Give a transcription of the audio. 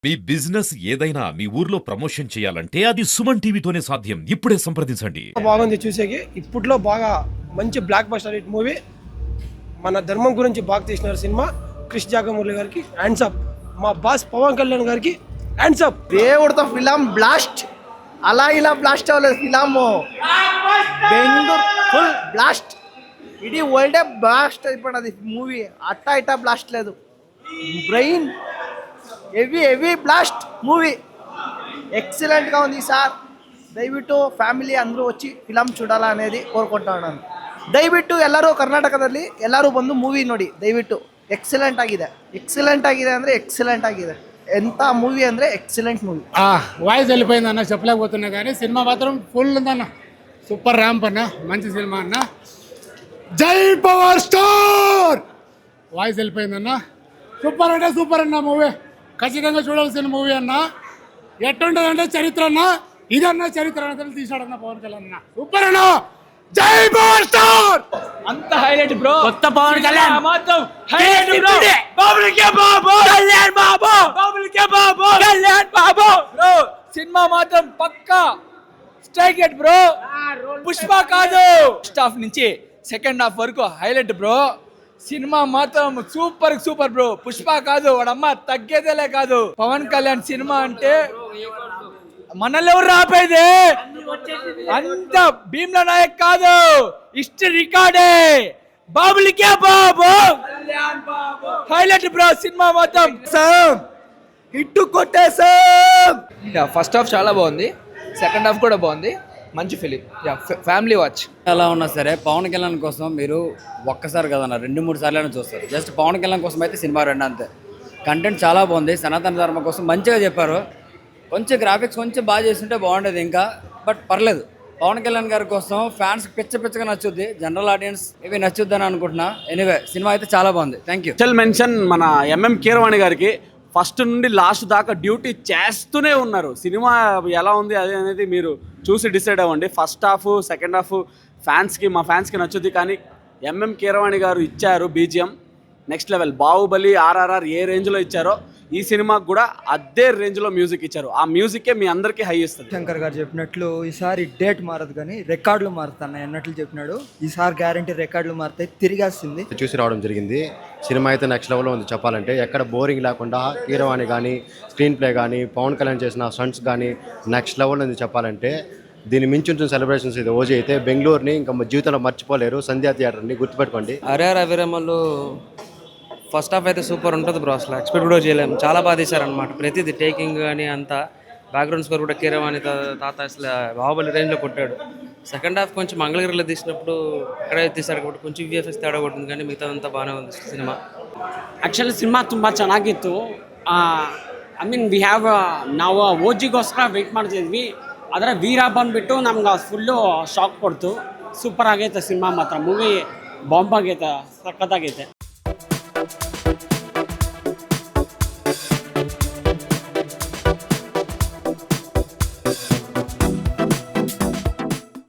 మీ business ఏదైనా మీ ఊర్లో promotion చేయాలంటే అది సుమన్ టీవీతోనే సాధ్యం. ఇప్పుడే సంప్రదించండి. బాగుంది చూసేకి. ఇప్పట్లో బాగా మంచి బ్లాక్ బస్టర్ హిట్ మూవీ. మన ధర్మం గురించి బాగా తీసినారు సినిమా. క్రిష్ జాగమూర్లి గారికి హ్యాండ్స్ అప్. మా బాస్ పవన్ కళ్యాణ్ గారికి హ్యాండ్స్ అప్. దేవుడితో ఫిలం బ్లాస్ట్. అలా ఇలా బ్లాస్ట్ అవ్వలేదు ఫిలం. Bengaluru full blast. ఇడీ వరల్డే బ్లాస్ట్ అయిపోయినది మూవీ. అట్టా ఇట్టా బ్లాస్ట్ లేదు. Brain heavy blast movie. ఎక్సలెంట్గా ఉంది సార్. ದಯವಿಟ್ಟು ಫ್ಯಾಮಿಲಿ అందరూ వచ్చి ಫಿಲಮ್ చూడాలా అనేది ಕೋರ್ಕೊಳ್ತಾ ನಾನು. ದಯವಿಟ್ಟು ಎಲ್ಲರೂ ಕರ್ನಾಟಕದಲ್ಲಿ ಎಲ್ಲರೂ ಬಂದು ಮೂವಿ ನೋಡಿ ದಯವಿಟ್ಟು. ಎಕ್ಸಲೆಂಟ್ ಆಗಿದೆ ಅಂದರೆ ಎಕ್ಸಲೆಂಟ್ ಆಗಿದೆ. ఎంత మూవీ ಅಂದರೆ ఎక్సలెంట్ మూవీ. వాయిస్ వెళ్ళిపోయింది అన్న, చెప్పలేకపోతున్నా కానీ సినిమా మాత్రం ఫుల్ ఉందన్న. సూపర్ ర్యాంప్ అన్న, మంచి సినిమా అన్న. జై పవర్ స్టార్. వాయిస్ వెళ్ళిపోయిందన్న. సూపర్ అంటే సూపర్ అన్న మూవీ. ఖచ్చితంగా చూడాల్సిన మూవీ అన్న. ఎట్టుంటుందంటే చరిత్ర అన్న. ఇదన్న చరిత్ర అన్నది తీసాడన్న పవన్ కళ్యాణ్ అన్న. సూపర్ అన్న. జై పవర్ స్టార్. అంత హైలైట్ బ్రో. కొత్త పవన్ కళ్యాణ్ మాత్రం హైలైట్ బ్రో. బాబులకే బాబు కళ్యాణ్ బాబు. బాబులకే బాబు కళ్యాణ్ బాబు బ్రో. సినిమా మాత్రం పక్కా స్ట్రైక్ హిట్ బ్రో. పుష్ప కాదు, ఫస్ట్ హాఫ్ నుంచి సెకండ్ హాఫ్ వరకు హైలైట్ బ్రో. సినిమా మాత్రం సూపర్ బ్రో. పుష్ప కాదు, వాడమ్మ తగ్గేదేలే కాదు. పవన్ కళ్యాణ్ సినిమా అంటే మనల్ని ఎవరు రాపేది. అంత భీమ్లా నాయక్ కాదు, హిస్టరీ రికార్డే. బాబులకే బాబు హైలైట్ బ్రో. సినిమా మొత్తం హిట్ కొట్టేసాం. ఫస్ట్ హాఫ్ చాలా బాగుంది, సెకండ్ హాఫ్ కూడా బాగుంది. మంచి ఫిలిం, ఫ్యామిలీ వాచ్. ఎలా ఉన్నా సరే పవన్ కళ్యాణ్ కోసం మీరు ఒక్కసారి కదన్నా 2-3 సార్లు చూస్తారు. జస్ట్ పవన్ కళ్యాణ్ కోసం అయితే సినిమా 2 అంతే. కంటెంట్ చాలా బాగుంది. సనాతన ధర్మం కోసం మంచిగా చెప్పారు. కొంచెం గ్రాఫిక్స్ కొంచెం బాగా చేస్తుంటే బాగుండేది ఇంకా, బట్ పర్లేదు. పవన్ కళ్యాణ్ గారి కోసం ఫ్యాన్స్ పిచ్చగా నచ్చుద్ది. జనరల్ ఆడియన్స్ ఇవి నచ్చుద్ది అని అనుకుంటున్నా. ఎనీవే సినిమా అయితే చాలా బాగుంది. Thank you. స్పెషల్ మెన్షన్ మన ఎంఎం కీరవాణి గారికి. ఫస్ట్ నుండి లాస్ట్ దాకా డ్యూటీ చేస్తూనే ఉన్నారు. సినిమా ఎలా ఉంది అది అనేది మీరు చూసి డిసైడ్ అవ్వండి. ఫస్ట్ హాఫ్ సెకండ్ హాఫ్ మా ఫ్యాన్స్కి నచ్చుద్ది. కానీ ఎంఎం కీరవాణి గారు ఇచ్చారు BGM next level. Baahubali, RRR ఏ రేంజ్లో ఇచ్చారో ఈ సినిమాకి కూడా అదే రేంజ్లో మ్యూజిక్ ఇచ్చారు. ఆ మ్యూజికే మీ అందరికీ హై ఇస్తుంది. శంకర్ గారు చెప్పినట్లు ఈసారి డేట్ మారదు కానీ రికార్డులు మారుతున్నాయి అన్నట్లు చెప్పినాడు. ఈసారి గ్యారంటీ రికార్డులు మారుతాయి, తిరిగేస్తుంది. చూసి రావడం జరిగింది. సినిమా అయితే నెక్స్ట్ లెవెల్లో ఉంది చెప్పాలంటే. ఎక్కడ బోరింగ్ లేకుండా కీరవాణి కానీ, స్క్రీన్ ప్లే కానీ, పవన్ కళ్యాణ్ చేసిన స్టంట్స్ కానీ నెక్స్ట్ లెవెల్లో ఉంది చెప్పాలంటే. దీన్ని మించి ఉంటుంది సెలబ్రేషన్స్. ఇది ఓజీ అయితే బెంగళూరుని ఇంకా జీవితంలో మర్చిపోలేరు. సంధ్యా థియేటర్ని గుర్తుపెట్టుకోండి. ఆర్ఆర్ అవిరమలు ఫస్ట్ హాఫ్ అయితే సూపర్ ఉంటుంది బ్రో. అసలు ఎక్స్పెక్ట్ కూడా చేయలేము. చాలా బాగా తీశారనమాట. ప్రతిదీ టేకింగ్ కానీ అంతా. బ్యాక్గ్రౌండ్ స్కోర్ కూడా కీరవాణి తాత అసలు బాహుబలి రేంజ్లో కొట్టాడు. సెకండ్ హాఫ్ కొంచెం మంగళగిరిలో తీసినప్పుడు అక్కడే తీశారు కాబట్టి కొంచెం విఎఫ్ఎక్స్ తేడా కొట్టింది, కానీ మిగతాదంతా బాగానే ఉంది సినిమా. ಆ್ಯಕ್ಚುಲಿ ಸಿನಿಮಾ ತುಂಬ ಚೆನ್ನಾಗಿತ್ತು. ಐ ಮೀನ್ ವಿ ಹ್ಯಾವ್ ನಾವು ಓಜಿಗೋಸ್ಕರ ವೆಯ್ಟ್ ಮಾಡ್ತಿದ್ವಿ. ಆದರೆ ವೀರ ಬಂದುಬಿಟ್ಟು ನಮ್ಗೆ ಫುಲ್ಲು ಶಾಕ್ ಕೊಡ್ತು. ಸೂಪರ್ ಆಗೈತೆ ಸಿನಿಮಾ ಮಾತ್ರ. ಮೂವಿ ಬಾಂಬ್ ಆಗೈತೆ, ಸಖತ್ತಾಗೈತೆ.